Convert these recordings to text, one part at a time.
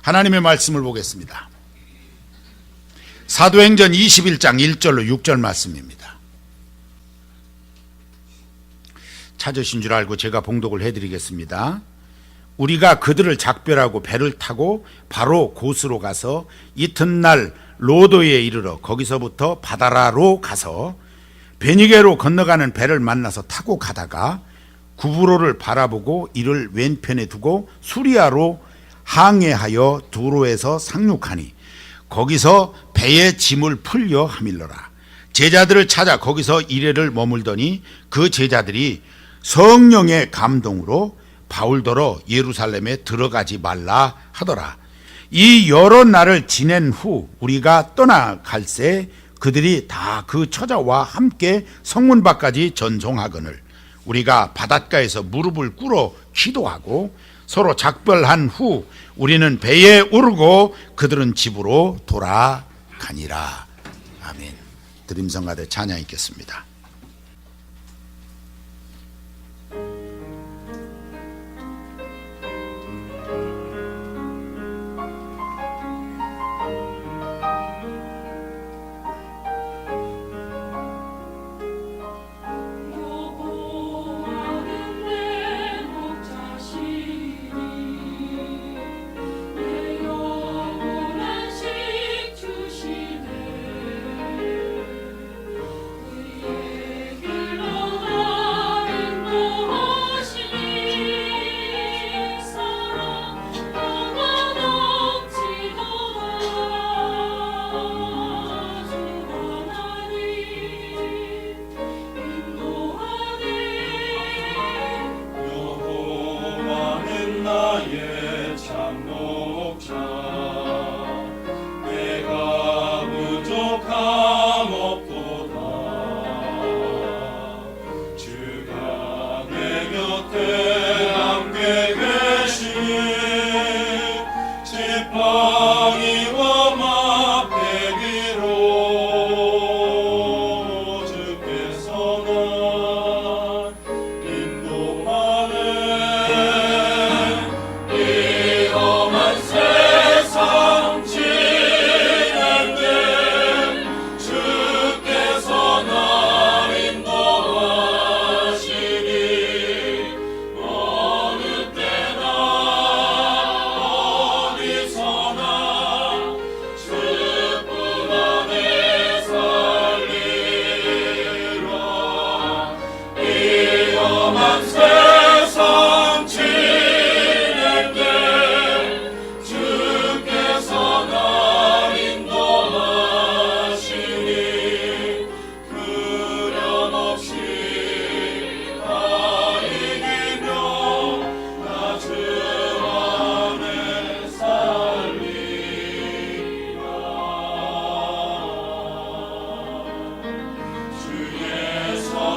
하나님의 말씀을 보겠습니다. 사도행전 21장 1절로 6절 말씀입니다. 찾으신 줄 알고 제가 봉독을 해드리겠습니다. 우리가 그들을 작별하고 배를 타고 바로 곳으로 가서 이튿날 로도에 이르러 거기서부터 바다라로 가서 베니게로 건너가는 배를 만나서 타고 가다가 구브로를 바라보고 이를 왼편에 두고 수리아로 항해하여 두로에서 상륙하니 거기서 배에 짐을 풀려 하밀러라. 제자들을 찾아 거기서 이레를 머물더니 그 제자들이 성령의 감동으로 바울더러 예루살렘에 들어가지 말라 하더라. 이 여러 날을 지낸 후 우리가 떠나갈새 그들이 다 그 처자와 함께 성문 밖까지 전송하거늘 우리가 바닷가에서 무릎을 꿇어 기도하고 서로 작별한 후 우리는 배에 오르고 그들은 집으로 돌아가니라. 아멘. 드림성가대 찬양 있겠습니다.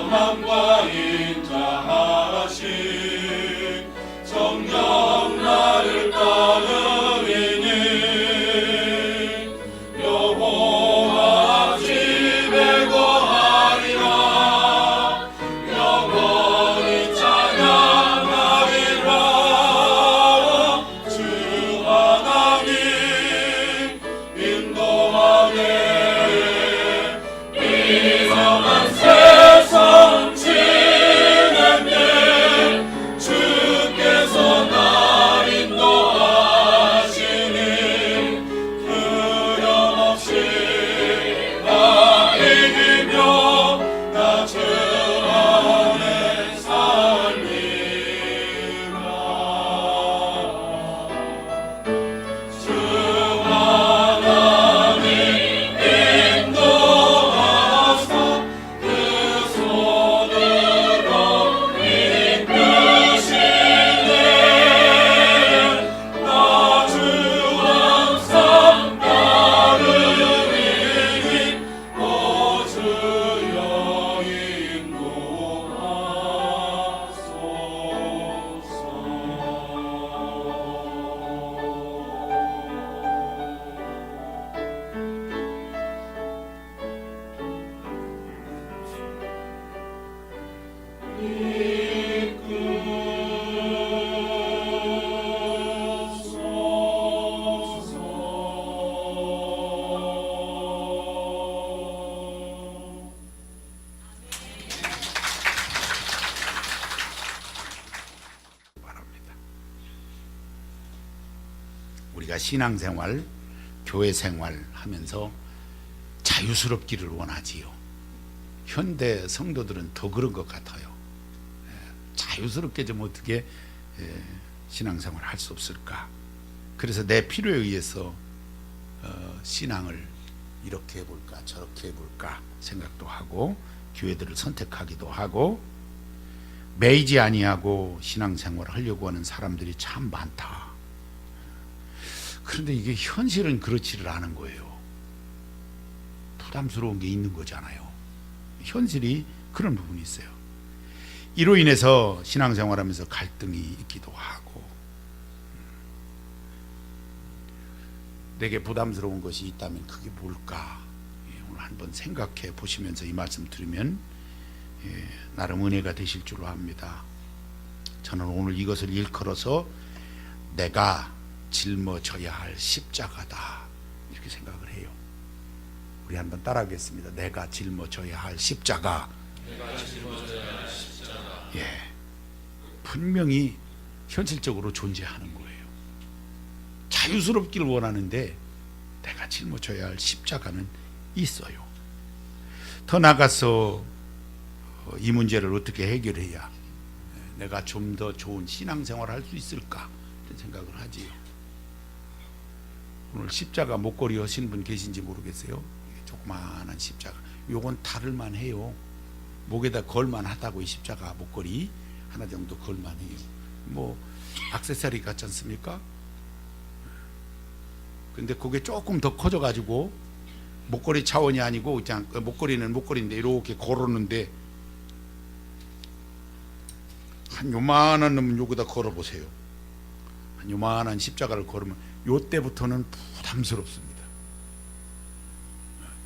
만과 인자하 우리가 신앙생활, 교회생활 하면서 자유스럽기를 원하지요. 현대 성도들은 더 그런 것 같아요. 자유스럽게 좀 어떻게 신앙생활을 할 수 없을까. 그래서 내 필요에 의해서 신앙을 이렇게 해볼까 저렇게 해볼까 생각도 하고 교회들을 선택하기도 하고 매이지 아니하고 신앙생활을 하려고 하는 사람들이 참 많다. 그런데 이게 현실은 그렇지를 않은 거예요. 부담스러운 게 있는 거잖아요. 현실이 그런 부분이 있어요. 이로 인해서 신앙생활하면서 갈등이 있기도 하고 내게 부담스러운 것이 있다면 그게 뭘까? 오늘 한번 생각해 보시면서 이 말씀 들으면 나름 은혜가 되실 줄로 압니다. 저는 오늘 이것을 일컬어서 내가 짊어져야 할 십자가다 이렇게 생각을 해요. 우리 한번 따라하겠습니다. 내가 짊어져야 할 십자가. 예, 분명히 현실적으로 존재하는 거예요. 자유스럽기를 원하는데 내가 짊어져야 할 십자가는 있어요. 더 나아가서 이 문제를 어떻게 해결해야 내가 좀 더 좋은 신앙생활을 할 수 있을까 이런 생각을 하지요. 오늘 십자가 목걸이 하신 분 계신지 모르겠어요. 조그마한 십자가, 요건 다를만 해요. 목에다 걸만 하다고. 이 십자가 목걸이 하나 정도 걸만 해요. 뭐 액세서리 같지 않습니까? 근데 그게 조금 더 커져 가지고 목걸이 차원이 아니고 그냥 목걸이는 목걸이인데 이렇게 걸었는데 한 요만한 놈은 여기다 걸어보세요. 한 요만한 십자가를 걸으면 요때부터는 부담스럽습니다.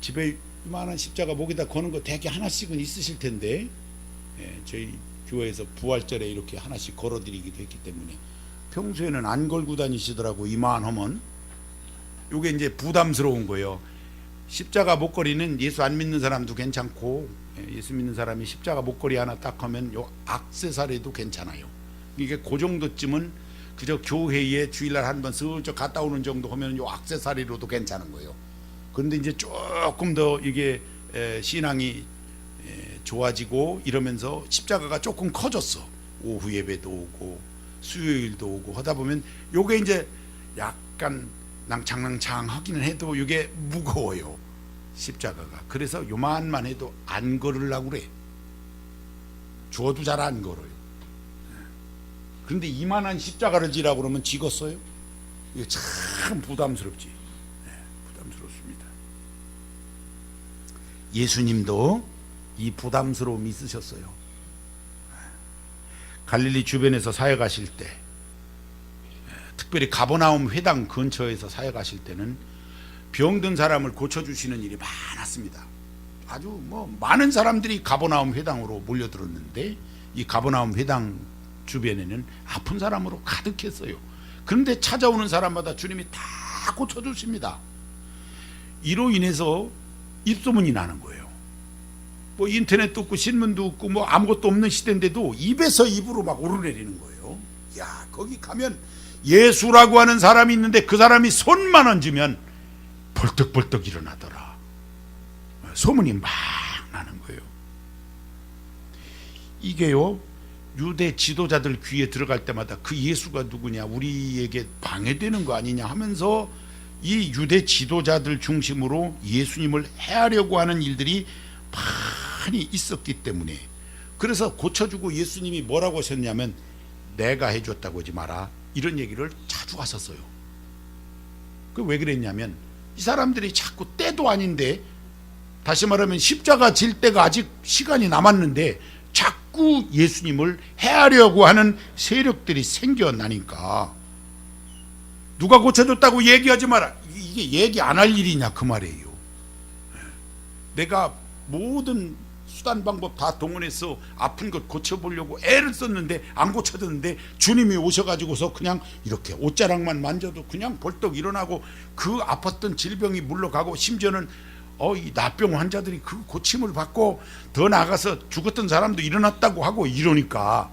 집에 요만한 십자가 목에다 거는 거 대개 하나씩은 있으실 텐데 저희 교회에서 부활절에 이렇게 하나씩 걸어드리기도 했기 때문에 평소에는 안 걸고 다니시더라고. 이만하면 요게 이제 부담스러운 거예요. 십자가 목걸이는 예수 안 믿는 사람도 괜찮고 예수 믿는 사람이 십자가 목걸이 하나 딱 하면 요 액세서리도 괜찮아요. 이게 그 정도쯤은 그저 교회에 주일날 한번 슬쩍 갔다 오는 정도 하면 요 액세서리로도 괜찮은 거예요. 그런데 이제 조금 더 이게 신앙이 좋아지고 이러면서 십자가가 조금 커졌어. 오후 예배도 오고 수요일도 오고 하다 보면 요게 이제 약간 낭창낭창 하기는 해도 이게 무거워요. 십자가가. 그래서 요만만 해도 안 걸으려고 그래. 주어도 잘 안 걸어요. 그런데 이만한 십자가를 지라고 그러면 지겠어요? 이게 참 부담스럽지. 부담스럽습니다. 예수님도 이 부담스러움이 있으셨어요. 갈릴리 주변에서 사역하실 때, 특별히 가버나움 회당 근처에서 사역하실 때는 병든 사람을 고쳐주시는 일이 많았습니다. 아주 뭐 많은 사람들이 가버나움 회당으로 몰려들었는데 이 가버나움 회당 주변에는 아픈 사람으로 가득했어요. 그런데 찾아오는 사람마다 주님이 다 고쳐주십니다. 이로 인해서 입소문이 나는 거예요. 뭐 인터넷도 없고 신문도 없고 뭐 아무것도 없는 시대인데도 입에서 입으로 막 오르내리는 거예요. 야, 거기 가면 예수라고 하는 사람이 있는데 그 사람이 손만 얹으면 벌떡벌떡 일어나더라. 소문이 막 나는 거예요. 이게요, 유대 지도자들 귀에 들어갈 때마다 그 예수가 누구냐, 우리에게 방해되는 거 아니냐 하면서 이 유대 지도자들 중심으로 예수님을 해하려고 하는 일들이 많이 있었기 때문에, 그래서 고쳐주고 예수님이 뭐라고 하셨냐면 내가 해줬다고 하지 마라, 이런 얘기를 자주 하셨어요. 그 왜 그랬냐면 이 사람들이 자꾸 때도 아닌데, 다시 말하면 십자가 질 때가 아직 시간이 남았는데 자꾸 예수님을 해하려고 하는 세력들이 생겨나니까 누가 고쳐줬다고 얘기하지 마라, 이게 얘기 안 할 일이냐 그 말이에요. 내가 모든 수단 방법 다 동원해서 아픈 것 고쳐보려고 애를 썼는데 안 고쳐졌는데 주님이 오셔가지고서 그냥 이렇게 옷자락만 만져도 그냥 벌떡 일어나고 그 아팠던 질병이 물러가고, 심지어는 이 나병 환자들이 그 고침을 받고 더 나아가서 죽었던 사람도 일어났다고 하고 이러니까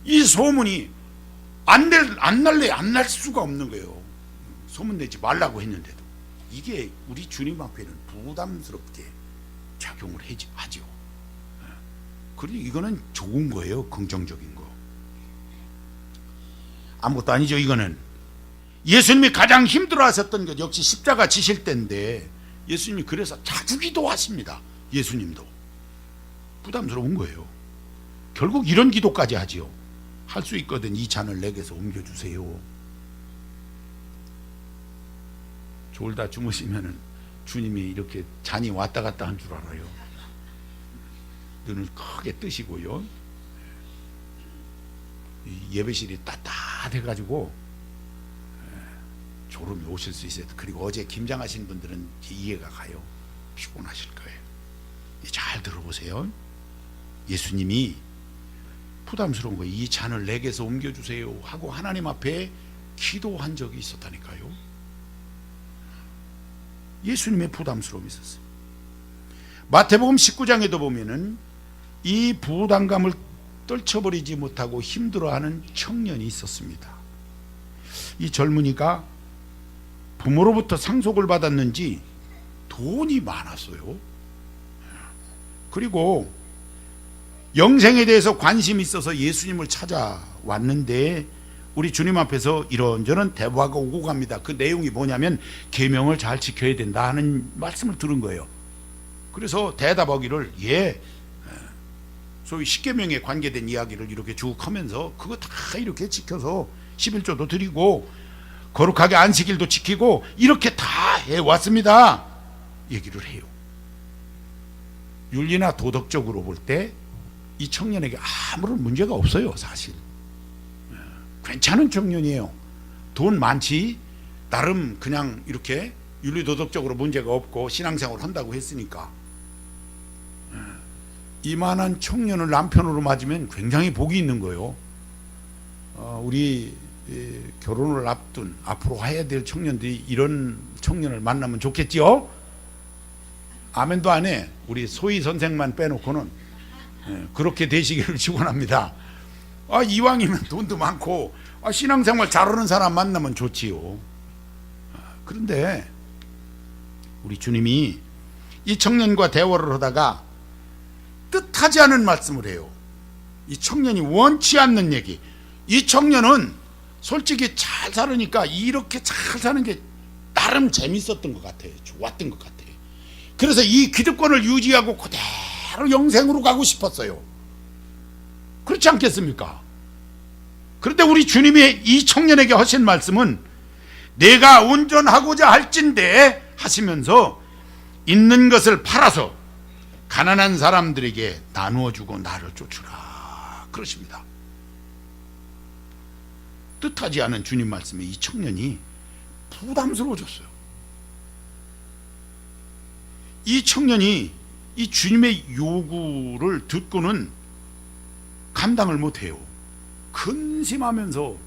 이 소문이 안 날 수가 없는 거예요. 소문내지 말라고 했는데도 이게 우리 주님 앞에는 부담스럽게 작용을 하죠. 그러니 이거는 좋은 거예요. 긍정적인 거. 아무것도 아니죠. 이거는 예수님이 가장 힘들어하셨던 것 역시 십자가 지실 때인데 예수님이 그래서 자주 기도하십니다. 예수님도 부담스러운 거예요. 결국 이런 기도까지 하지요. 할 수 있거든 이 잔을 내게서 옮겨주세요. 졸다 주무시면은 주님이 이렇게 잔이 왔다 갔다 한 줄 알아요. 눈을 크게 뜨시고요. 예배실이 따뜻해가지고 졸음이 오실 수 있어요. 그리고 어제 김장하신 분들은 이해가 가요. 피곤하실 거예요. 잘 들어보세요. 예수님이 부담스러운 거예요. 이 잔을 내게서 옮겨주세요 하고 하나님 앞에 기도한 적이 있었다니까요. 예수님의 부담스러움이 있었어요. 마태복음 19장에도 보면은 이 부담감을 떨쳐버리지 못하고 힘들어하는 청년이 있었습니다. 이 젊은이가 부모로부터 상속을 받았는지 돈이 많았어요. 그리고 영생에 대해서 관심이 있어서 예수님을 찾아왔는데 우리 주님 앞에서 이런저런 대화가 오고 갑니다. 그 내용이 뭐냐면 계명을 잘 지켜야 된다 하는 말씀을 들은 거예요. 그래서 대답하기를 소위 십계명에 관계된 이야기를 이렇게 쭉 하면서 그거 다 이렇게 지켜서 11조도 드리고 거룩하게 안식일도 지키고 이렇게 다 해왔습니다 얘기를 해요. 윤리나 도덕적으로 볼 때 이 청년에게 아무런 문제가 없어요. 사실 괜찮은 청년이에요. 돈 많지, 나름 그냥 이렇게 윤리도덕적으로 문제가 없고 신앙생활을 한다고 했으니까 이만한 청년을 남편으로 맞으면 굉장히 복이 있는 거예요. 우리 결혼을 앞둔 앞으로 해야 될 청년들이 이런 청년을 만나면 좋겠지요. 아멘도 안 해. 우리 소희 선생만 빼놓고는 그렇게 되시기를 축원합니다. 이왕이면 돈도 많고 신앙생활 잘하는 사람 만나면 좋지요. 그런데 우리 주님이 이 청년과 대화를 하다가 뜻하지 않은 말씀을 해요. 이 청년이 원치 않는 얘기. 이 청년은 솔직히 잘 살으니까 이렇게 잘 사는 게 나름 재밌었던 것 같아요. 좋았던 것 같아요. 그래서 이 기득권을 유지하고 그대로 영생으로 가고 싶었어요. 그렇지 않겠습니까? 그런데 우리 주님이 이 청년에게 하신 말씀은 내가 온전하고자 할진대 하시면서 있는 것을 팔아서 가난한 사람들에게 나누어 주고 나를 쫓으라 그러십니다. 뜻하지 않은 주님 말씀에 이 청년이 부담스러워졌어요. 이 청년이 이 주님의 요구를 듣고는 감당을 못해요. 근심하면서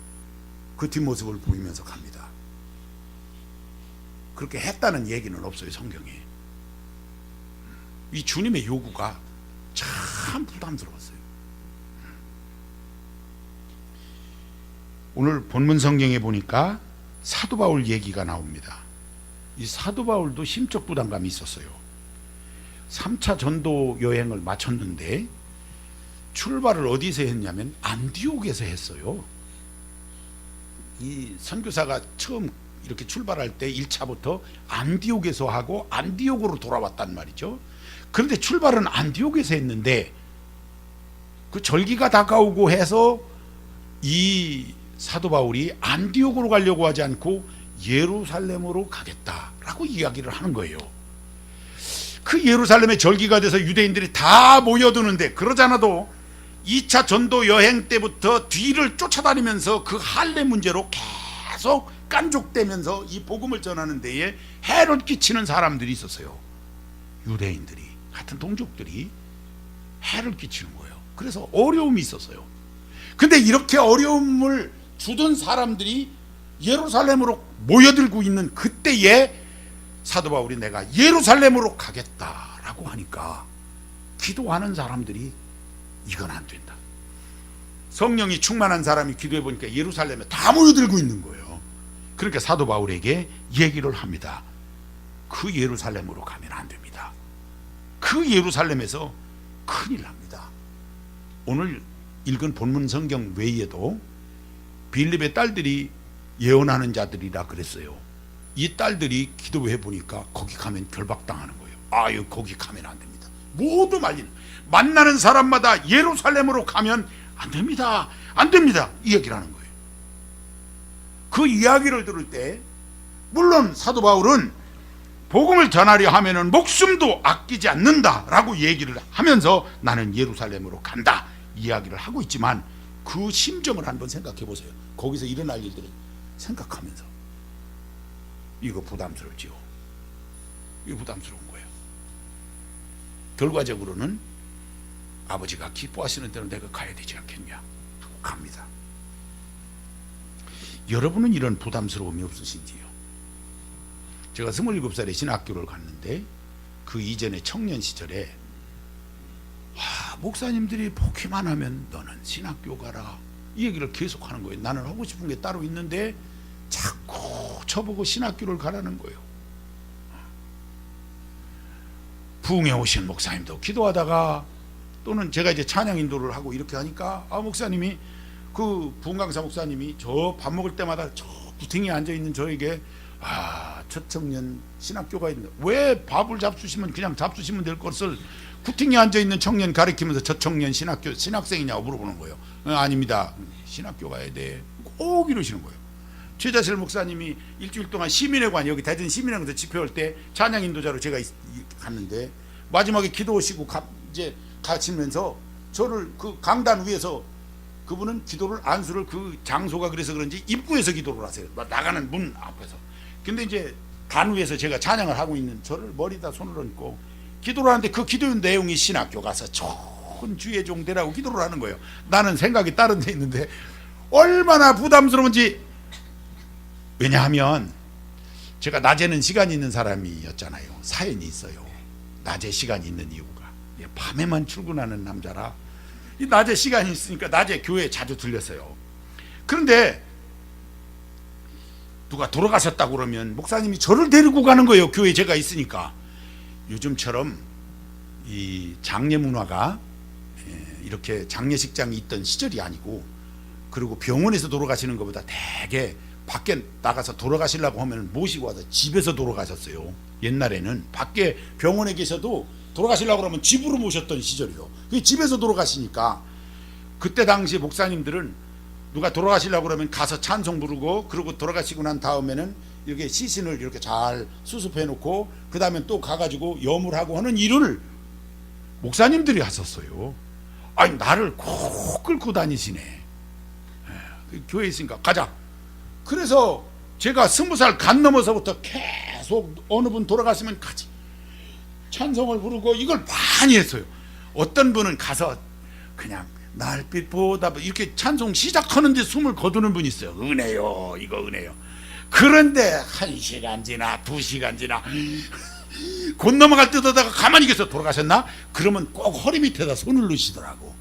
그 뒷모습을 보이면서 갑니다. 그렇게 했다는 얘기는 없어요, 성경에. 이 주님의 요구가 참 부담스러웠어요. 오늘 본문 성경에 보니까 사도 바울 얘기가 나옵니다. 이 사도 바울도 심적 부담감이 있었어요. 3차 전도 여행을 마쳤는데 출발을 어디서 했냐면 안디옥에서 했어요. 이 선교사가 처음 이렇게 출발할 때 1차부터 안디옥에서 하고 안디옥으로 돌아왔단 말이죠. 그런데 출발은 안디옥에서 했는데 그 절기가 다가오고 해서 이 사도 바울이 안디옥으로 가려고 하지 않고 예루살렘으로 가겠다라고 이야기를 하는 거예요. 그 예루살렘의 절기가 돼서 유대인들이 다 모여드는데 그러잖아도 2차 전도 여행 때부터 뒤를 쫓아다니면서 그 할례 문제로 계속 깐족대면서 이 복음을 전하는 데에 해를 끼치는 사람들이 있었어요. 유대인들이, 같은 동족들이 해를 끼치는 거예요. 그래서 어려움이 있었어요. 근데 이렇게 어려움을 주던 사람들이 예루살렘으로 모여들고 있는 그때에 사도 바울이 내가 예루살렘으로 가겠다라고 하니까 기도하는 사람들이 이건 안 된다. 성령이 충만한 사람이 기도해 보니까 예루살렘에 다 모여들고 있는 거예요. 그러니까 사도 바울에게 얘기를 합니다. 그 예루살렘으로 가면 안 됩니다. 그 예루살렘에서 큰일 납니다. 오늘 읽은 본문 성경 외에도 빌립의 딸들이 예언하는 자들이라 그랬어요. 이 딸들이 기도해 보니까 거기 가면 결박당하는 거예요. 아유, 거기 가면 안 됩니다. 모두 말리는, 만나는 사람마다 예루살렘으로 가면 안 됩니다, 안 됩니다, 이 얘기를 하는 거예요. 그 이야기를 들을 때 물론 사도 바울은 복음을 전하려 하면은 목숨도 아끼지 않는다라고 얘기를 하면서 나는 예루살렘으로 간다 이야기를 하고 있지만 그 심정을 한번 생각해 보세요. 거기서 일어날 일들을 생각하면서 이거 부담스럽지요. 이거 부담스러운 거예요. 결과적으로는 아버지가 기뻐하시는 대로 내가 가야 되지 않겠냐 하고 갑니다. 여러분은 이런 부담스러움이 없으신지요? 제가 27살에 신학교를 갔는데 그 이전에 청년 시절에 목사님들이 복귀만 하면 너는 신학교 가라 이 얘기를 계속 하는 거예요. 나는 하고 싶은 게 따로 있는데 자꾸 저보고 신학교를 가라는 거예요. 부흥에 오신 목사님도 기도하다가 또는 제가 이제 찬양 인도를 하고 이렇게 하니까 목사님이 그 부흥 강사 목사님이 저 밥 먹을 때마다 저 구팅에 앉아 있는 저에게 첫 청년 신학교가 있는데 왜 밥을 잡수시면 그냥 잡수시면 될 것을 구팅에 앉아 있는 청년 가리키면서 저 청년 신학교 신학생이냐고 물어보는 거예요. 아닙니다. 신학교 가야 돼. 꼭 이러시는 거예요. 최자실 목사님이 일주일 동안 시민회관 여기 대전 시민회관에서 집회할 때 찬양 인도자로 제가 갔는데 마지막에 기도하시고 이제 가시면서 저를 그 강단 위에서 그분은 기도를 안수를 그 장소가 그래서 그런지 입구에서 기도를 하세요. 나가는 문 앞에서. 근데 이제 단 위에서 제가 찬양을 하고 있는 저를 머리다 손을 얹고 기도를 하는데 그 기도 내용이 신학교 가서 좋은 주의 종 되라고 기도를 하는 거예요. 나는 생각이 다른 데 있는데 얼마나 부담스러운지. 왜냐하면 제가 낮에는 시간이 있는 사람이었잖아요. 사연이 있어요. 낮에 시간이 있는 이유가 밤에만 출근하는 남자라 이 낮에 시간이 있으니까 낮에 교회에 자주 들렸어요. 그런데 누가 돌아가셨다고 그러면 목사님이 저를 데리고 가는 거예요. 교회에 제가 있으니까. 요즘처럼 이 장례 문화가 이렇게 장례식장이 있던 시절이 아니고, 그리고 병원에서 돌아가시는 것보다 되게 밖에 나가서 돌아가시려고 하면 모시고 와서 집에서 돌아가셨어요. 옛날에는 밖에 병원에 계셔도 돌아가시려고 하면 집으로 모셨던 시절이요. 집에서 돌아가시니까 그때 당시 목사님들은 누가 돌아가시려고 그러면 가서 찬송 부르고, 그리고 돌아가시고 난 다음에는 이렇게 시신을 이렇게 잘 수습해 놓고 그 다음에 또 가가지고 염을하고 하는 일을 목사님들이 하셨어요. 아니 나를 꼭 끌고 다니시네. 교회에 있으니까 가자. 그래서 제가 20살 간 넘어서부터 계속 어느 분 돌아가시면 같이 찬송을 부르고 이걸 많이 했어요. 어떤 분은 가서 그냥 날빛 보다 이렇게 찬송 시작하는데 숨을 거두는 분이 있어요. 은혜요, 이거 은혜요. 그런데 1시간 지나 2시간 지나 곧 넘어갈 듯 하다가 가만히 계서 돌아가셨나? 그러면 꼭 허리 밑에다 손을 넣으시더라고.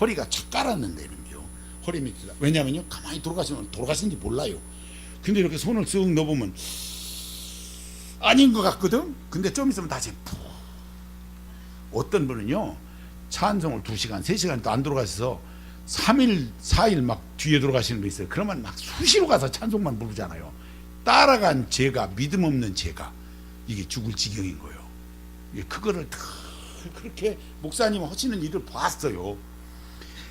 허리가 착 깔았는데는요. 허리 밑에다. 왜냐면요, 가만히 돌아가시면 돌아가신지 몰라요. 근데 이렇게 손을 쓱 넣어보면 아닌 것 같거든? 근데 좀 있으면 다시 푹. 어떤 분은요, 찬송을 2시간, 3시간 또 안 돌아가셔서 3일, 4일 막 뒤에 돌아가시는 분 있어요. 그러면 막 수시로 가서 찬송만 부르잖아요. 따라간 제가, 믿음 없는 제가, 이게 죽을 지경인 거예요. 그거를 다 그렇게 목사님 하시는 일을 봤어요.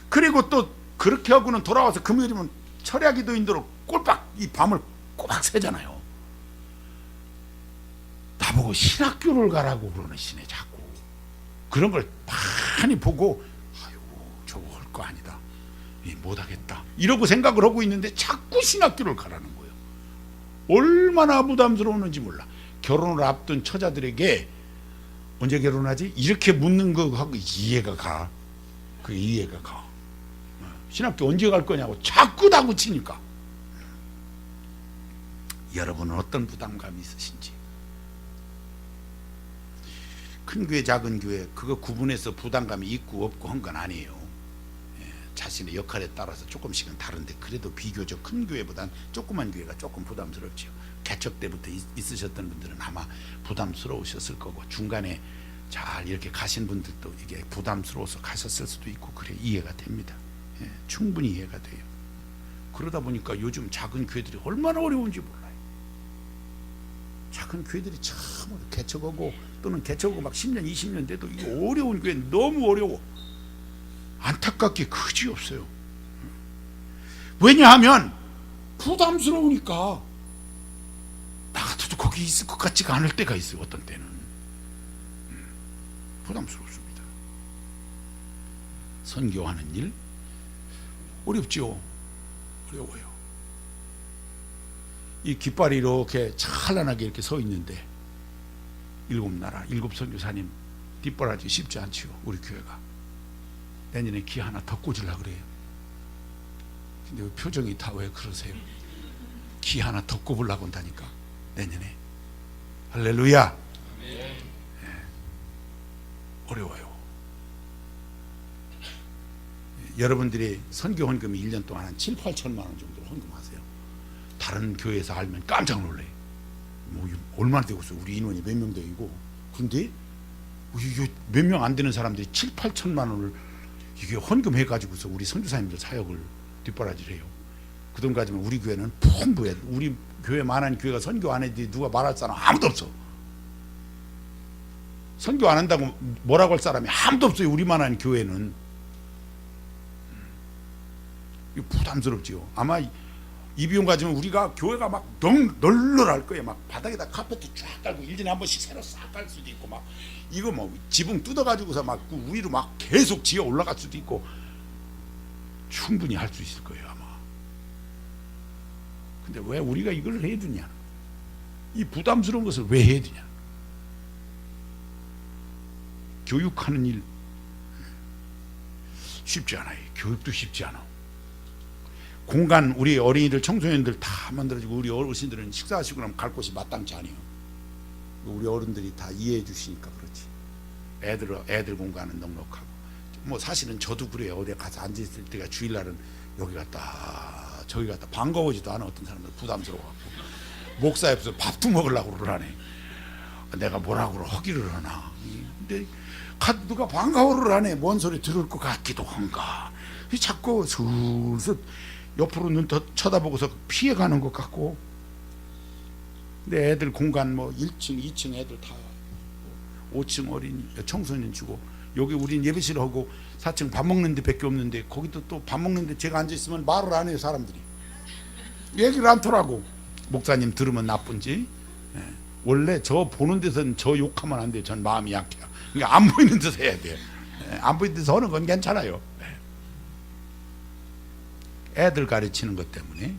그리고 또 그렇게 하고는 돌아와서 금요일이면 철야 기도 인도로 꼴박 이 밤을 꼬박 새잖아요. 나보고 신학교를 가라고 그러시네 자꾸. 그런 걸 많이 보고 아유 저거 할 거 아니다, 못하겠다 이러고 생각을 하고 있는데 자꾸 신학교를 가라는 거예요. 얼마나 부담스러웠는지 몰라. 결혼을 앞둔 처자들에게 언제 결혼하지? 이렇게 묻는 거하고 이해가 가. 그 이해가 가. 신학교 언제 갈 거냐고 자꾸 다구치니까. 여러분은 어떤 부담감이 있으신지. 큰 교회 작은 교회 그거 구분해서 부담감이 있고 없고 한 건 아니에요. 자식 자신의 역할에 따라서 조금씩은 다른데 그래도 비교적 큰 교회보단 조그만 교회가 조금 부담스럽죠. 개척 때부터 있으셨던 분들은 아마 부담스러우셨을 거고 중간에 잘 이렇게 가신 분들도 이게 부담스러워서 가셨을 수도 있고 그래 이해가 됩니다. 예, 충분히 이해가 돼요. 그러다 보니까 요즘 작은 교회들이 얼마나 어려운지 몰라요. 작은 교회들이 참 개척하고 또는 개척하고 막 10년 20년 돼도 이 어려운 교회 너무 어려워. 안타깝게 그지없어요. 왜냐하면 부담스러우니까 나 같아도 거기 있을 것 같지가 않을 때가 있어요. 어떤 때는 부담스럽습니다. 선교하는 일 어렵죠. 어려워요. 이 깃발이 이렇게 찬란하게 이렇게 서 있는데 7나라 7 선교사님 뒷바라지 쉽지 않지요. 우리 교회가 내년에 기 하나 더 꽂으려고 그래요. 근데 왜 표정이 다 왜 그러세요? 기 하나 더 꼽으려고 한다니까 내년에. 할렐루야. 네. 어려워요. 여러분들이 선교 헌금이 1년 동안 한 7, 8천만 원 정도 헌금하세요. 다른 교회에서 알면 깜짝 놀래요. 뭐 얼마나 되겠어? 우리 인원이 몇 명 되고. 근데 이게 몇 명 안 되는 사람들이 7, 8천만 원을 이게 헌금해 가지고서 우리 선교사님들 사역을 뒷바라지를 해요. 그 돈 가지면 우리 교회는 풍부해. 우리 교회만한 교회가 선교 안 해도 누가 말할 사람 아무도 없어. 선교 안 한다고 뭐라고 할 사람이 아무도 없어요. 우리만한 교회는. 이거 부담스럽지요. 아마 이 비용 가지면 우리가 교회가 막 널널할 거예요. 막 바닥에다 카페트 쫙 깔고 1년에 한 번씩 새로 싹 깔 수도 있고 막 이거 뭐 지붕 뜯어가지고서 막 그 위로 막 계속 지어 올라갈 수도 있고 충분히 할 수 있을 거예요 아마. 근데 왜 우리가 이걸 해야 되냐? 이 부담스러운 것을 왜 해야 되냐? 교육하는 일 쉽지 않아요. 교육도 쉽지 않아. 공간 우리 어린이들 청소년들 다 만들어지고 우리 어르신들은 식사하시고 나면 갈 곳이 마땅치 않아요. 우리 어른들이 다 이해해 주시니까 그렇지. 애들 공간은 넉넉하고 뭐 사실은 저도 그래요. 어디 가서 앉아 있을 때가 주일날은 여기 갔다 저기 갔다 반가워지도 않아. 어떤 사람들 부담스러워갖고 목사 옆에서 밥도 먹으려고 그러라네. 내가 뭐라고 허기를 하나. 근데 누가 반가워를 하네. 뭔 소리 들을 것 같기도 한가. 자꾸 슬슬 옆으로 눈 더 쳐다보고서 피해가는 것 같고. 근데 애들 공간 뭐 1층 2층 애들 다 5층 어린이 청소년 주고 여기 우린 예배실 하고 4층 밥 먹는 데밖에 없는데 거기도 또 밥 먹는데 제가 앉아있으면 말을 안 해요. 사람들이 얘기를 않더라고. 목사님 들으면 나쁜지. 원래 저 보는 데서는 저 욕하면 안 돼요. 전 마음이 약해요. 그러니까 안 보이는 데서 해야 돼요. 안 보이는 데서 하는 건 괜찮아요. 애들 가르치는 것 때문에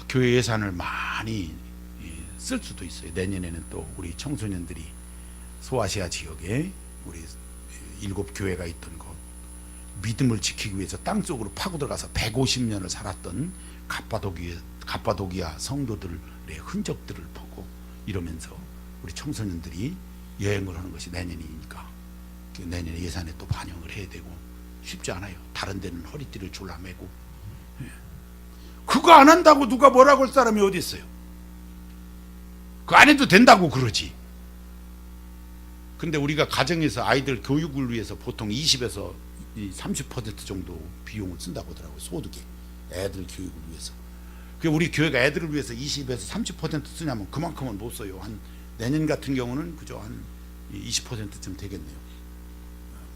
교회 예산을 많이 쓸 수도 있어요. 내년에는 또 우리 청소년들이 소아시아 지역에 우리 7 교회가 있던 곳 믿음을 지키기 위해서 땅속으로 파고 들어가서 150년을 살았던 갑바도기아 성도들의 흔적들을 보고 이러면서 우리 청소년들이 여행을 하는 것이 내년이니까 내년에 예산에 또 반영을 해야 되고 쉽지 않아요. 다른 데는 허리띠를 졸라매고. 그거 안 한다고 누가 뭐라고 할 사람이 어디 있어요? 그거 안 해도 된다고 그러지. 근데 우리가 가정에서 아이들 교육을 위해서 보통 20에서 30% 정도 비용을 쓴다고 하더라고요. 소득에. 애들 교육을 위해서. 우리 교회가 애들을 위해서 20에서 30% 쓰냐면 그만큼은 못 써요. 한 내년 같은 경우는 그저 한 20%쯤 되겠네요.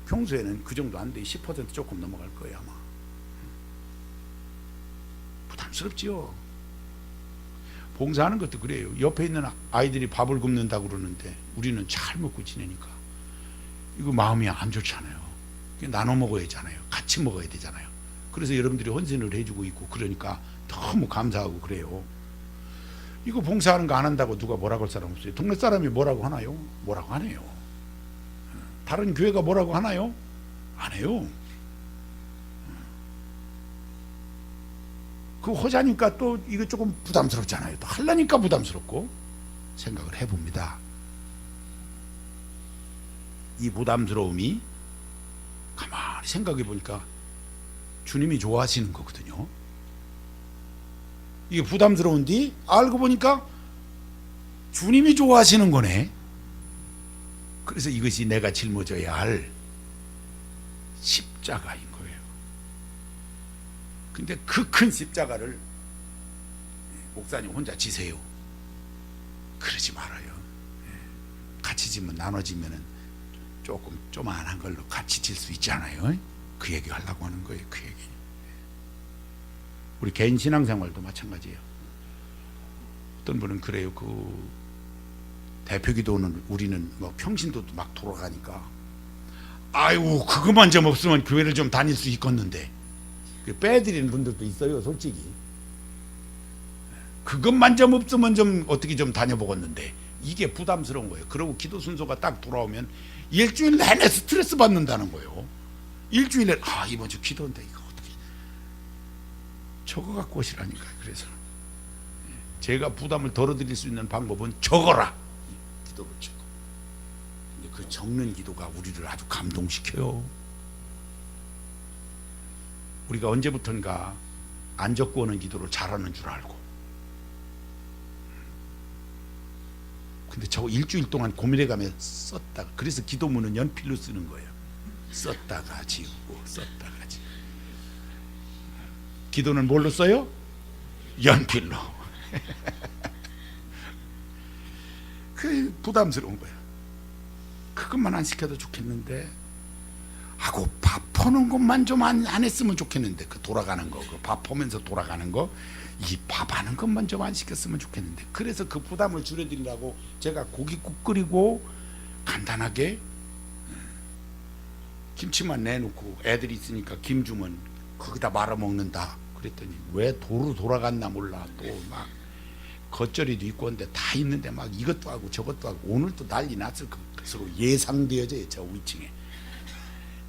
평소에는 그 정도 안 돼. 10% 조금 넘어갈 거예요 아마. 부담스럽지요. 봉사하는 것도 그래요. 옆에 있는 아이들이 밥을 굶는다고 그러는데 우리는 잘 먹고 지내니까 이거 마음이 안 좋잖아요. 나눠 먹어야 하잖아요. 같이 먹어야 되잖아요. 그래서 여러분들이 헌신을 해주고 있고 그러니까 너무 감사하고 그래요. 이거 봉사하는 거 안 한다고 누가 뭐라고 할 사람 없어요. 동네 사람이 뭐라고 하나요? 뭐라고 안 해요. 다른 교회가 뭐라고 하나요? 안 해요. 그 호자니까 또 이거 조금 부담스럽잖아요. 또 하려니까 부담스럽고 생각을 해봅니다. 이 부담스러움이 가만히 생각해 보니까 주님이 좋아하시는 거거든요. 이게 부담스러운데 알고 보니까 주님이 좋아하시는 거네. 그래서 이것이 내가 짊어져야 할 십자가인 거예요. 근데 그 큰 십자가를 목사님 혼자 지세요. 그러지 말아요. 같이 지면 나눠지면은 조금 조만한 걸로 같이 질 수 있잖아요. 그 얘기 하려고 하는 거예요. 그 얘기. 우리 개인 신앙생활도 마찬가지예요. 어떤 분은 그래요. 그 대표기도는 우리는 뭐 평신도 막 돌아가니까 아이고 그것만 좀 없으면 교회를 좀 다닐 수 있겠는데 빼드리는 분들도 있어요. 솔직히 그것만 좀 없으면 좀 어떻게 좀 다녀보겠는데 이게 부담스러운 거예요. 그리고 기도 순서가 딱 돌아오면 일주일 내내 스트레스 받는다는 거예요. 일주일 내내 이번 주 기도인데 이거 어떻게 적어 갖고 오시라니까요. 그래서 제가 부담을 덜어드릴 수 있는 방법은 적어라. 기도를 적어. 근데 그 적는 기도가 우리를 아주 감동시켜요. 우리가 언제부턴가 안 적고 오는 기도를 잘하는 줄 알고 근데 저거 일주일 동안 고민해가며 썼다가 그래서 기도문은 연필로 쓰는 거예요. 썼다가 지우고 썼다가 지우고. 기도는 뭘로 써요? 연필로. 그 부담스러운 거야. 그것만 안 시켜도 좋겠는데 하고 밥 퍼는 것만 좀 안 했으면 좋겠는데 그 돌아가는 거, 그 밥 퍼면서 돌아가는 거 이 밥 하는 것만 좀 안 시켰으면 좋겠는데 그래서 그 부담을 줄여드리려고 제가 고깃국 끓이고 간단하게 김치만 내놓고 애들이 있으니까 김 주면 거기다 말아 먹는다 그랬더니 왜 도로 돌아갔나 몰라 또 막 겉절이도 있고 한데 다 있는데 막 이것도 하고 저것도 하고 오늘도 난리 났을 것으로 예상되어져요. 저 위층에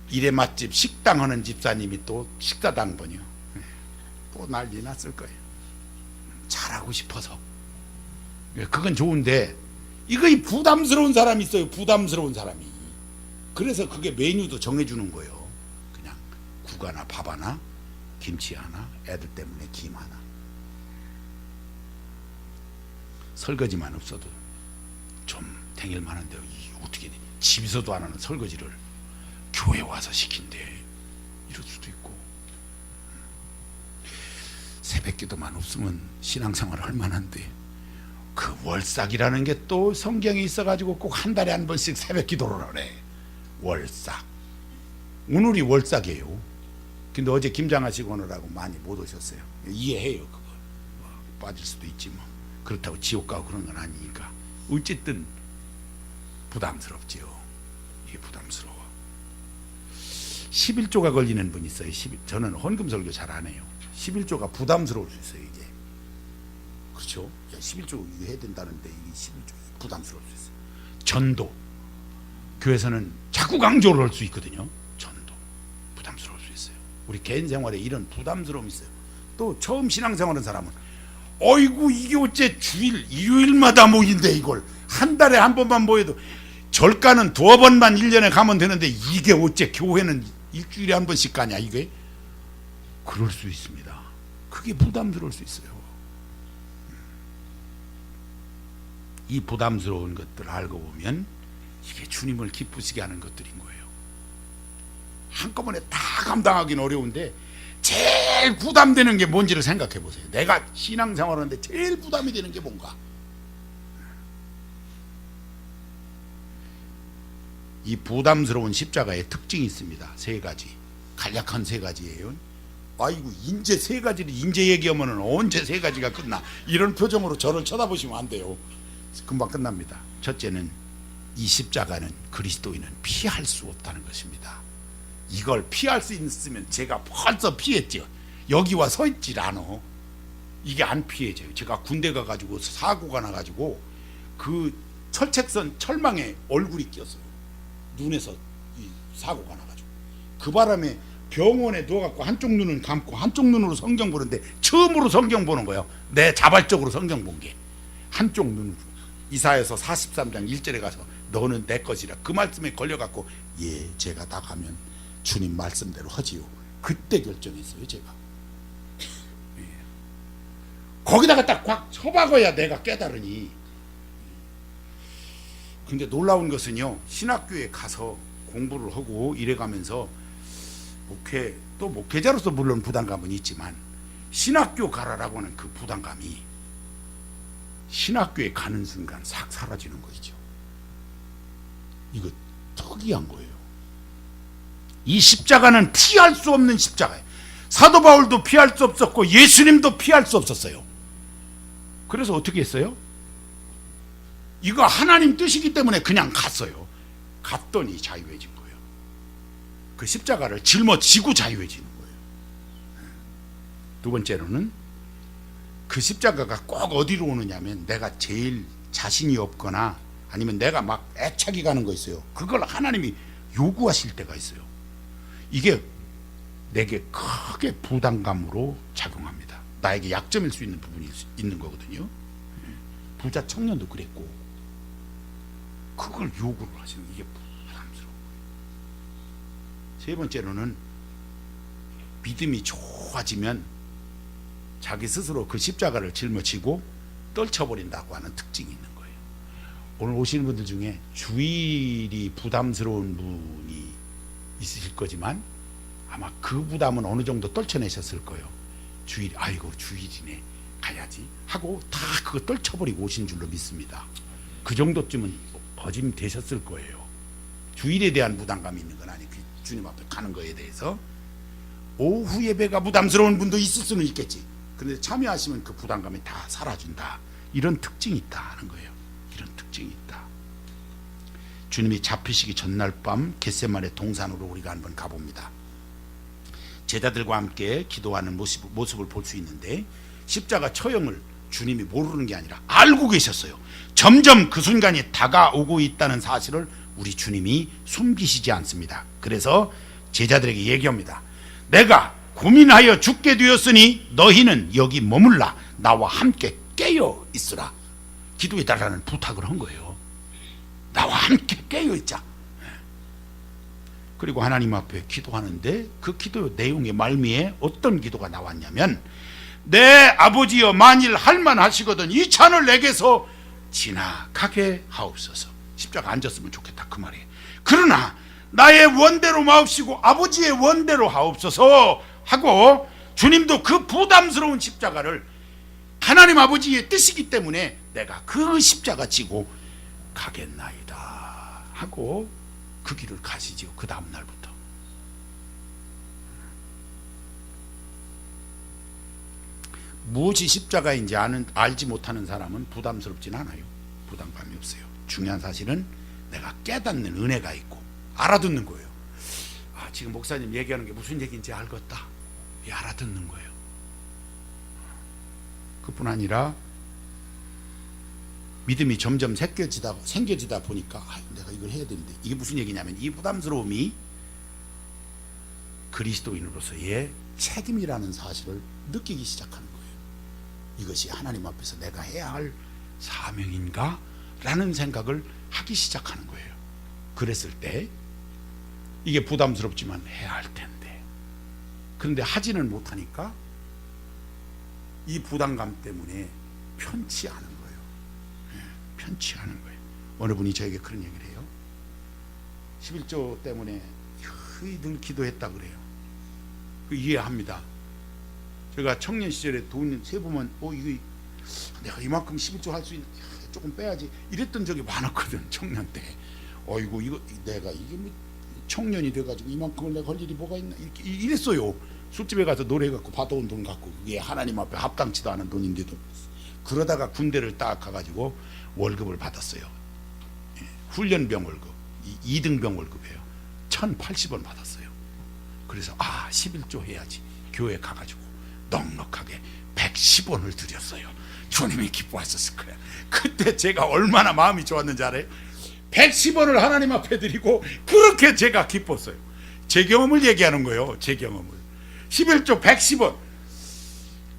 일의 맛집 식당 하는 집사님이 또 식사당번이요. 또 난리 났을 거예요. 잘하고 싶어서. 그건 좋은데 이거 부담스러운 사람이 있어요. 부담스러운 사람이. 그래서 그게 메뉴도 정해주는 거예요. 그냥 국 하나 밥 하나 김치 하나 애들 때문에 김 하나. 설거지만 없어도 좀 댕길 만한데 어떻게 집에서도 안 하는 설거지를 교회 와서 시킨대. 이럴 수도 있고 새벽기도만 없으면 신앙생활 할 만한데 그 월삭이라는 게 또 성경에 있어가지고 꼭 한 달에 한 번씩 새벽기도를 하래. 월삭. 오늘이 월삭이에요. 근데 어제 김장하시고 오느라고 많이 못 오셨어요. 이해해요. 그거 뭐 빠질 수도 있지 뭐. 그렇다고 지옥 가고 그런 건 아니니까 어쨌든 부담스럽지요. 이게 부담스러워. 11조가 걸리는 분이 있어요. 저는 헌금 설교 잘 안 해요. 11조가 부담스러울 수 있어요. 이게 그렇죠. 11조 해야 된다는데 이게 11조 부담스러울 수 있어요. 전도 교회에서는 자꾸 강조를 할 수 있거든요. 전도 부담스러울 수 있어요. 우리 개인 생활에 이런 부담스러움이 있어요. 또 처음 신앙생활하는 사람은 어이구 이게 어째 주일 일요일마다 모인데 이걸 한 달에 한 번만 모여도 절가는 두어 번만 1년에 가면 되는데 이게 어째 교회는 일주일에 한 번씩 가냐 이게 그럴 수 있습니다. 그게 부담스러울 수 있어요. 이 부담스러운 것들을 알고 보면 이게 주님을 기쁘시게 하는 것들인 거예요. 한꺼번에 다 감당하기는 어려운데 제일 부담되는 게 뭔지를 생각해 보세요. 내가 신앙생활하는데 제일 부담이 되는 게 뭔가. 이 부담스러운 십자가의 특징이 있습니다. 세 가지. 간략한 세 가지예요. 아이고 인제 세 가지를 인제 얘기하면 언제 세 가지가 끝나 이런 표정으로 저를 쳐다보시면 안 돼요. 금방 끝납니다. 첫째는 이 십자가는 그리스도인은 피할 수 없다는 것입니다. 이걸 피할 수 있으면 제가 벌써 피했죠. 여기 와 서 있질 않아. 이게 안 피해져요. 제가 군대 가가지고 사고가 나가지고 그 철책선 철망에 얼굴이 끼었어요. 눈에서 이 사고가 나가지고 그 바람에 병원에 누워갖고 한쪽 눈은 감고 한쪽 눈으로 성경 보는데 처음으로 성경 보는 거예요. 내 자발적으로 성경 본 게 한쪽 눈으로. 이사야서 43장 1절에 가서 너는 내 것이라 그 말씀에 걸려갖고 예 제가 나가면 주님 말씀대로 하지요. 그때 결정했어요, 제가. 예. 거기다가 딱 꽉 쳐박아야 내가 깨달으니. 근데 놀라운 것은요, 신학교에 가서 공부를 하고 이래가면서 또 목회자로서 물론 부담감은 있지만 신학교 가라라고 하는 그 부담감이 신학교에 가는 순간 싹 사라지는 거죠. 이거 특이한 거예요. 이 십자가는 피할 수 없는 십자가예요. 사도 바울도 피할 수 없었고 예수님도 피할 수 없었어요. 그래서 어떻게 했어요? 이거 하나님 뜻이기 때문에 그냥 갔어요. 갔더니 자유해진 거예요. 그 십자가를 짊어지고 자유해지는 거예요. 두 번째로는 그 십자가가 꼭 어디로 오느냐면 내가 제일 자신이 없거나 아니면 내가 막 애착이 가는 거 있어요. 그걸 하나님이 요구하실 때가 있어요. 이게 내게 크게 부담감으로 작용합니다. 나에게 약점일 수 있는 부분이 있는 거거든요. 부자 청년도 그랬고 그걸 요구를 하시는 이게 부담스러운 거예요. 세 번째로는 믿음이 좋아지면 자기 스스로 그 십자가를 짊어지고 떨쳐버린다고 하는 특징이 있는 거예요. 오늘 오시는 분들 중에 주일이 부담스러운 분이 있으실 거지만 아마 그 부담은 어느 정도 떨쳐내셨을 거예요. 주일, 아이고 주일이네 가야지 하고 다 그거 떨쳐버리고 오신 줄로 믿습니다. 그 정도쯤은 거짐 되셨을 거예요. 주일에 대한 부담감이 있는 건 아니고 주님 앞에 가는 거에 대해서. 오후 예배가 부담스러운 분도 있을 수는 있겠지. 그런데 참여하시면 그 부담감이 다 사라진다. 이런 특징이 있다는 거예요. 이런 특징이 있다. 주님이 잡히시기 전날 밤 겟세마네 동산으로 우리가 한번 가봅니다. 제자들과 함께 기도하는 모습을 볼 수 있는데 십자가 처형을 주님이 모르는 게 아니라 알고 계셨어요. 점점 그 순간이 다가오고 있다는 사실을 우리 주님이 숨기시지 않습니다. 그래서 제자들에게 얘기합니다. 내가 고민하여 죽게 되었으니 너희는 여기 머물라 나와 함께 깨어 있으라. 기도해달라는 부탁을 한 거예요. 나와 함께 깨어 있자. 그리고 하나님 앞에 기도하는데 그 기도 내용의 말미에 어떤 기도가 나왔냐면 내 아버지여 만일 할만하시거든 이 잔을 내게서 지나가게 하옵소서. 십자가 앉았으면 좋겠다 그 말이에요. 그러나 나의 원대로 마옵시고 아버지의 원대로 하옵소서 하고 주님도 그 부담스러운 십자가를 하나님 아버지의 뜻이기 때문에 내가 그 십자가 지고 가겠나이다 하고 그 길을 가시지요. 그 다음 날부터. 무엇이 십자가인지 알지 못하는 사람은 부담스럽진 않아요. 부담감이 없어요. 중요한 사실은 내가 깨닫는 은혜가 있고 알아듣는 거예요. 아, 지금 목사님 얘기하는 게 무슨 얘기인지 알겠다. 알아듣는 거예요. 그뿐 아니라 믿음이 점점 생겨지다 보니까 내가 이걸 해야 되는데 이게 무슨 얘기냐면 이 부담스러움이 그리스도인으로서의 책임이라는 사실을 느끼기 시작하는 거예요. 이것이 하나님 앞에서 내가 해야 할 사명인가? 라는 생각을 하기 시작하는 거예요. 그랬을 때 이게 부담스럽지만 해야 할 텐데 그런데 하지는 못하니까 이 부담감 때문에 편치 않은 거예요. 편치 않은 거예요. 어느 분이 저에게 그런 얘기를 해요. 11조 때문에 늘 기도했다 그래요. 이해합니다. 제가 청년 시절에 돈 세보면 이거 내가 이만큼 11조 할 수 있는 조금 빼야지 이랬던 적이 많았거든. 청년 때. 이거 내가 이게 뭐 청년이 돼가지고 이만큼을 내가 할 일이 뭐가 있나 이랬어요. 술집에 가서 노래해갖고 받아온 돈 갖고 그게 하나님 앞에 합당치도 않은 돈인데도 그러다가 군대를 딱 가가지고 월급을 받았어요. 훈련병 월급 2등병 월급이에요. 1,080원 받았어요. 그래서 11조 해야지 교회 가가지고 넉넉하게 110원을 드렸어요. 주님이 기뻐하셨을 거야. 그때 제가 얼마나 마음이 좋았는지 알아요? 110원을 하나님 앞에 드리고 그렇게 제가 기뻤어요. 제 경험을 얘기하는 거예요. 제 경험을. 11조 110원.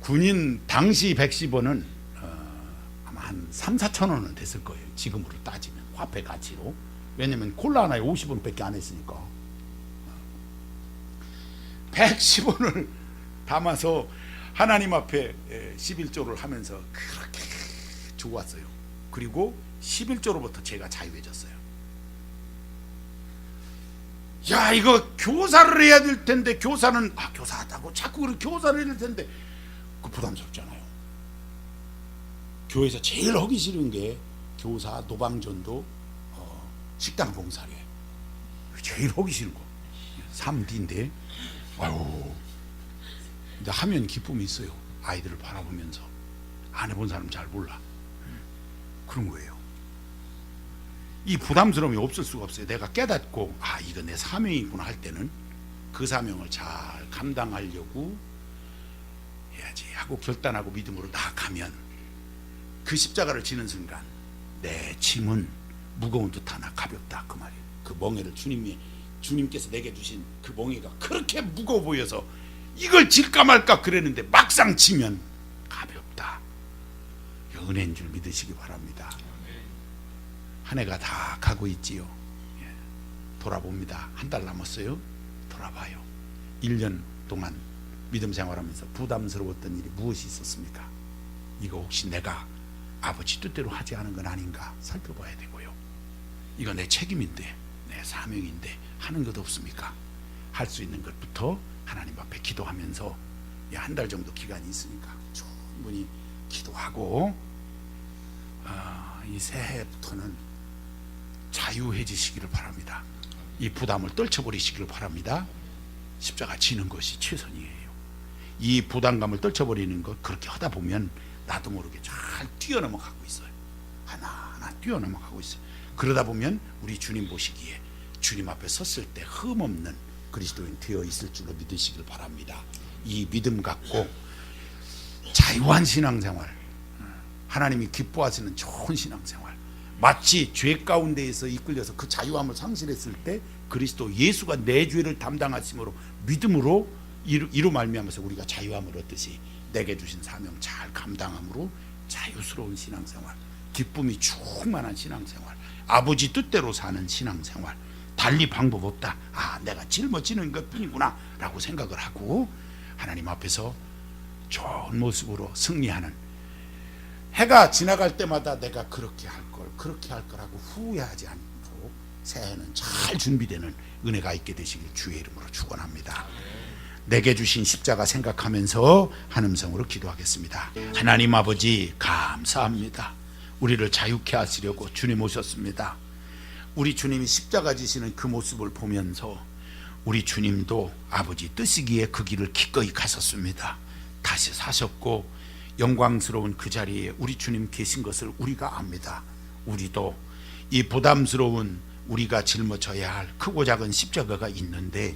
군인 당시 110원은 아마 한 3, 4천 원은 됐을 거예요. 지금으로 따지면 화폐 가치로. 왜냐면 콜라 하나에 50원밖에 안 했으니까. 110원을 담아서 하나님 앞에 11조를 하면서 그렇게 좋았어요. 그리고 11조로부터 제가 자유해졌어요. 야, 이거 교사를 해야 될 텐데, 교사는 교사하다고 자꾸 그렇게 교사를 해야 될 텐데 그 부담스럽잖아요. 교회에서 제일 하기 싫은 게 교사, 노방전도, 식당 봉사래. 제일 하기 싫은 거 3D인데 아유, 근데 하면 기쁨이 있어요. 아이들을 바라보면서. 안 해본 사람 잘 몰라. 그런 거예요. 이 부담스러움이 없을 수가 없어요. 내가 깨닫고 이거 내 사명이구나 할 때는 그 사명을 잘 감당하려고 해야지 하고 결단하고 믿음으로 나아가면 그 십자가를 지는 순간 내 짐은 무거운 듯 하나 가볍다, 그 말이에요. 그 멍에를 주님께서 내게 주신 그 멍에가 그렇게 무거워 보여서 이걸 질까 말까 그랬는데 막상 지면 가볍다. 은혜인 줄 믿으시기 바랍니다. 한 해가 다 가고 있지요. 돌아봅니다. 한 달 남았어요. 돌아봐요. 1년 동안 믿음 생활하면서 부담스러웠던 일이 무엇이 있었습니까? 이거 혹시 내가 아버지 뜻대로 하지 않은 건 아닌가 살펴봐야 되고요. 이거 내 책임인데, 내 사명인데 하는 것 없습니까? 할 수 있는 것부터 하나님 앞에 기도하면서 한 달 정도 기간이 있으니까 충분히 기도하고 이 새해부터는 자유해지시기를 바랍니다. 이 부담을 떨쳐버리시기를 바랍니다. 십자가 지는 것이 최선이에요. 이 부담감을 떨쳐버리는 것, 그렇게 하다 보면 나도 모르게 잘 뛰어넘어가고 있어요. 하나하나 뛰어넘어가고 있어요. 그러다 보면 우리 주님 보시기에 주님 앞에 섰을 때 흠없는 그리스도인 되어 있을 줄로 믿으시길 바랍니다. 이 믿음 갖고 자유한 신앙생활, 하나님이 기뻐하시는 좋은 신앙생활, 마치 죄 가운데에서 이끌려서 그 자유함을 상실했을 때 그리스도 예수가 내 죄를 담당하심으로 믿음으로 이로 말미암아서 우리가 자유함을 얻듯이 내게 주신 사명 잘 감당함으로 자유스러운 신앙생활, 기쁨이 충만한 신앙생활, 아버지 뜻대로 사는 신앙생활, 달리 방법 없다, 내가 짊어지는 것뿐이구나 라고 생각을 하고 하나님 앞에서 좋은 모습으로 승리하는, 해가 지나갈 때마다 내가 그렇게 할 걸 하고 후회하지 않도록 새해는 잘 준비되는 은혜가 있게 되시길 주의 이름으로 축원합니다. 내게 주신 십자가 생각하면서 한 음성으로 기도하겠습니다. 하나님 아버지, 감사합니다. 우리를 자유케 하시려고 주님 오셨습니다. 우리 주님이 십자가 지시는 그 모습을 보면서 우리 주님도 아버지 뜻이기에 그 길을 기꺼이 가셨습니다. 다시 사셨고 영광스러운 그 자리에 우리 주님 계신 것을 우리가 압니다. 우리도 이 부담스러운 우리가 짊어져야 할 크고 작은 십자가가 있는데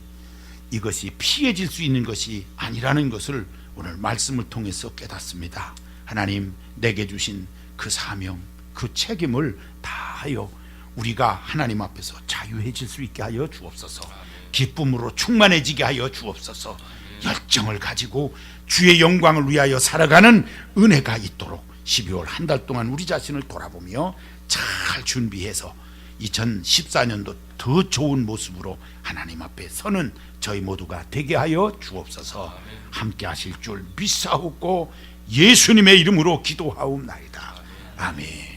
이것이 피해질 수 있는 것이 아니라는 것을 오늘 말씀을 통해서 깨닫습니다. 하나님, 내게 주신 그 사명, 그 책임을 다하여 우리가 하나님 앞에서 자유해질 수 있게 하여 주옵소서. 기쁨으로 충만해지게 하여 주옵소서. 열정을 가지고 주의 영광을 위하여 살아가는 은혜가 있도록 12월 한 달 동안 우리 자신을 돌아보며 잘 준비해서 2014년도 더 좋은 모습으로 하나님 앞에 서는 저희 모두가 되게 하여 주옵소서. 함께 하실 줄 믿사옵고 예수님의 이름으로 기도하옵나이다. 아멘.